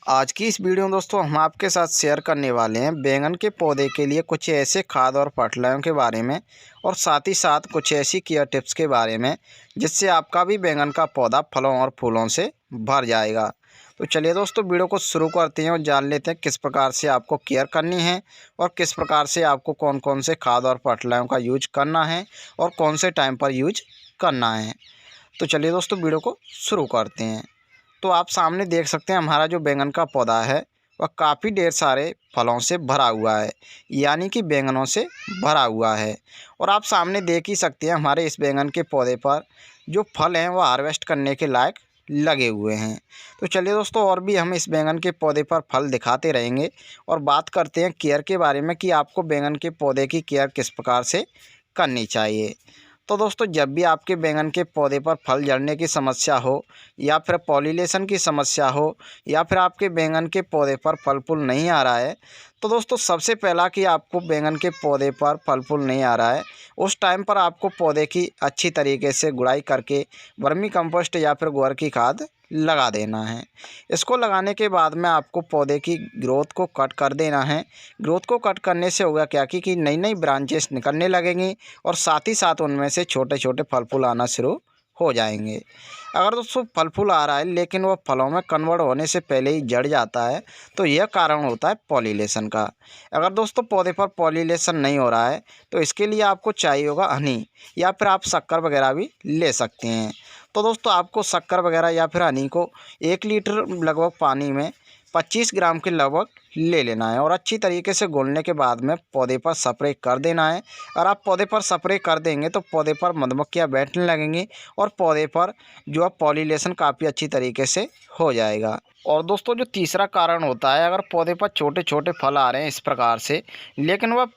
आज की इस वीडियो में दोस्तों हम आपके साथ शेयर करने वाले हैं बैंगन के पौधे के लिए कुछ ऐसे खाद और फर्टिलाइजरों के बारे में और साथ ही साथ कुछ ऐसी केयर टिप्स के बारे में जिससे आपका भी बैंगन का पौधा फलों और फूलों से भर जाएगा। तो चलिए दोस्तों वीडियो को शुरू करते हैं और जान लेते हैं किस प्रकार से आपको केयर करनी है और किस प्रकार से आपको कौन कौन से खाद और फर्टिलाइजरों का यूज करना है और कौन से टाइम पर यूज करना है। तो चलिए दोस्तों वीडियो को शुरू करते हैं। तो आप सामने देख सकते हैं हमारा जो बैंगन का पौधा है वह काफ़ी ढेर सारे फलों से भरा हुआ है, यानी कि बैंगनों से भरा हुआ है। और आप सामने देख ही सकते हैं हमारे इस बैंगन के पौधे पर जो फल हैं वह हार्वेस्ट करने के लायक लगे हुए हैं। तो चलिए दोस्तों और भी हम इस बैंगन के पौधे पर फल दिखाते रहेंगे और बात करते हैं केयर के बारे में कि आपको बैंगन के पौधे की केयर किस प्रकार से करनी चाहिए। तो दोस्तों जब भी आपके बैंगन के पौधे पर फल झड़ने की समस्या हो या फिर पॉलिनेशन की समस्या हो या फिर आपके बैंगन के पौधे पर फल फूल नहीं आ रहा है, तो दोस्तों सबसे पहला कि आपको बैंगन के पौधे पर फल फूल नहीं आ रहा है उस टाइम पर आपको पौधे की अच्छी तरीके से गुड़ाई करके वर्मी कंपोस्ट या फिर गोबर की खाद लगा देना है। इसको लगाने के बाद में आपको पौधे की ग्रोथ को कट कर देना है। ग्रोथ को कट करने से होगा क्या कि नई नई ब्रांचेस निकलने लगेंगी और साथ ही साथ उनमें से छोटे छोटे फल फूल आना शुरू हो जाएंगे। अगर दोस्तों फल फूल आ रहा है लेकिन वह फलों में कन्वर्ट होने से पहले ही जड़ जाता है तो यह कारण होता है पॉलिनेशन का। अगर दोस्तों पौधे पर पॉलिनेशन नहीं हो रहा है तो इसके लिए आपको चाहिए होगा हनी या फिर आप शक्कर वगैरह भी ले सकते हैं। तो दोस्तों आपको शक्कर वगैरह या फिर हनी को 1 लीटर लगभग पानी में 25 ग्राम के लगभग ले लेना है और अच्छी तरीके से घोलने के बाद में पौधे पर स्प्रे कर देना है। और आप पौधे पर स्प्रे कर देंगे तो पौधे पर मधुमक्खियाँ बैठने लगेंगी और पौधे पर जो है पॉलिनेशन काफ़ी अच्छी तरीके से हो जाएगा। और दोस्तों जो तीसरा कारण होता है, अगर पौधे पर छोटे छोटे फल आ रहे हैं इस प्रकार से लेकिन वह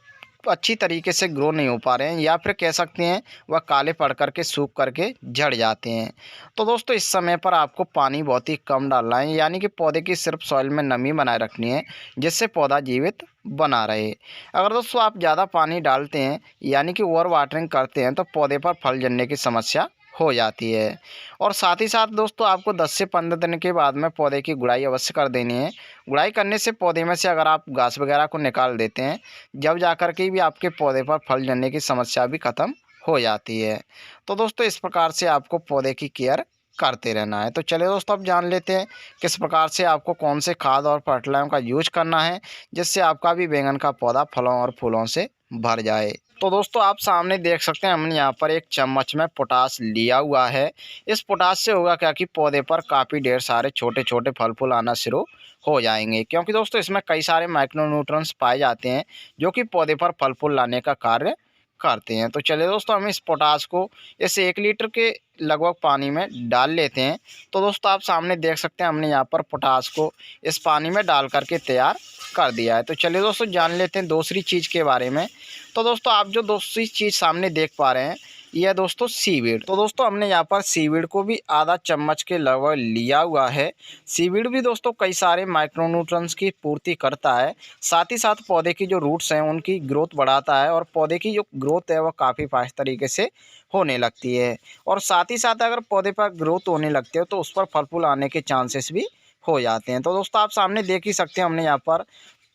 अच्छी तरीके से ग्रो नहीं हो पा रहे हैं या फिर कह सकते हैं वह काले पड़ करके सूख करके झड़ जाते हैं, तो दोस्तों इस समय पर आपको पानी बहुत ही कम डालना है, यानी कि पौधे की सिर्फ सॉइल में नमी बनाए रखनी है जिससे पौधा जीवित बना रहे। अगर दोस्तों आप ज़्यादा पानी डालते हैं यानी कि ओवर वाटरिंग करते हैं तो पौधे पर फल झड़ने की समस्या हो जाती है। और साथ ही साथ दोस्तों आपको 10 से 15 दिन के बाद में पौधे की गुड़ाई अवश्य कर देनी है। गुड़ाई करने से पौधे में से अगर आप घास वगैरह को निकाल देते हैं जब जा कर के भी आपके पौधे पर फल झड़ने की समस्या भी ख़त्म हो जाती है। तो दोस्तों इस प्रकार से आपको पौधे की केयर करते रहना है। तो चलिए दोस्तों अब जान लेते हैं किस प्रकार से आपको कौन से खाद और फर्टिलाइजर का यूज करना है जिससे आपका भी बैंगन का पौधा फलों और फूलों से भर जाए। तो दोस्तों आप सामने देख सकते हैं हमने यहाँ पर एक चम्मच में पोटाश लिया हुआ है। इस पोटाश से होगा क्या कि पौधे पर काफ़ी ढेर सारे छोटे छोटे फल फूल आना शुरू हो जाएंगे, क्योंकि दोस्तों इसमें कई सारे माइक्रोन्यूट्रिएंट्स पाए जाते हैं जो कि पौधे पर फल फूल लाने का कार्य करते हैं। तो चलिए दोस्तों हम इस पोटाश को इस 1 लीटर के लगभग पानी में डाल लेते हैं। तो दोस्तों आप सामने देख सकते हैं हमने यहाँ पर पोटाश को इस पानी में डाल करके तैयार कर दिया है। तो चलिए दोस्तों जान लेते हैं दूसरी चीज़ के बारे में। तो दोस्तों आप जो दूसरी चीज़ सामने देख पा रहे हैं यह दोस्तों सीवीड। तो दोस्तों हमने यहाँ पर सीवीड को भी आधा चम्मच के लगभग लिया हुआ है। सीवीड भी दोस्तों कई सारे माइक्रोन्यूट्रिएंट्स की पूर्ति करता है, साथ ही साथ पौधे की जो रूट्स हैं उनकी ग्रोथ बढ़ाता है और पौधे की जो ग्रोथ है वह काफ़ी फास्ट तरीके से होने लगती है। और साथ ही साथ अगर पौधे पर ग्रोथ होने लगती है तो उस पर फल फूल आने के चांसेस भी हो जाते हैं। तो दोस्तों आप सामने देख ही सकते हैं हमने यहाँ पर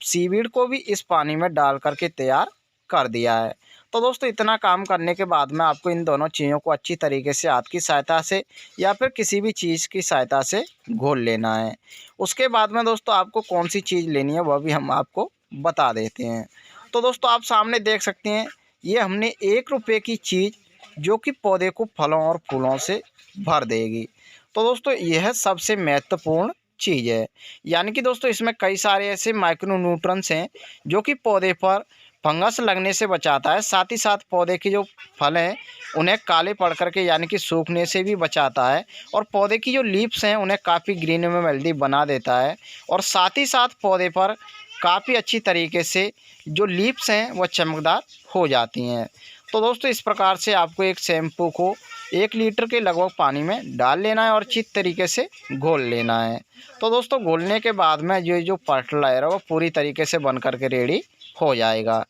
सीवीड को भी इस पानी में डाल करके तैयार कर दिया है। तो दोस्तों इतना काम करने के बाद में आपको इन दोनों चीज़ों को अच्छी तरीके से हाथ की सहायता से या फिर किसी भी चीज़ की सहायता से घोल लेना है। उसके बाद में दोस्तों आपको कौन सी चीज़ लेनी है वह भी हम आपको बता देते हैं। तो दोस्तों आप सामने देख सकते हैं ये हमने 1 रुपये की चीज़ जो कि पौधे को फलों और फूलों से भर देगी। तो दोस्तों यह सबसे महत्वपूर्ण चीज़ है, यानी कि दोस्तों इसमें कई सारे ऐसे माइक्रोन्यूट्रिएंट्स हैं जो कि पौधे पर फंगस लगने से बचाता है, साथ ही साथ पौधे के जो फल हैं उन्हें काले पड़ करके यानी कि सूखने से भी बचाता है और पौधे की जो लीव्स हैं उन्हें काफ़ी ग्रीन में हेल्दी बना देता है और साथ ही साथ पौधे पर काफ़ी अच्छी तरीके से जो लीव्स हैं वह चमकदार हो जाती हैं। तो दोस्तों इस प्रकार से आपको एक शैम्पू को 1 लीटर के लगभग पानी में डाल लेना है और अच्छी तरीके से घोल लेना है। तो दोस्तों घोलने के बाद में जो फर्टिलाइज़र है वो पूरी तरीके से बन करके रेडी हो जाएगा।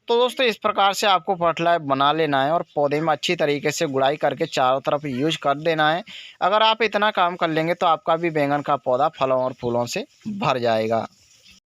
तो दोस्तों इस प्रकार से आपको फर्टिलाइजर बना लेना है और पौधे में अच्छी तरीके से गुड़ाई करके चारों तरफ यूज कर देना है। अगर आप इतना काम कर लेंगे तो आपका भी बैंगन का पौधा फलों और फूलों से भर जाएगा।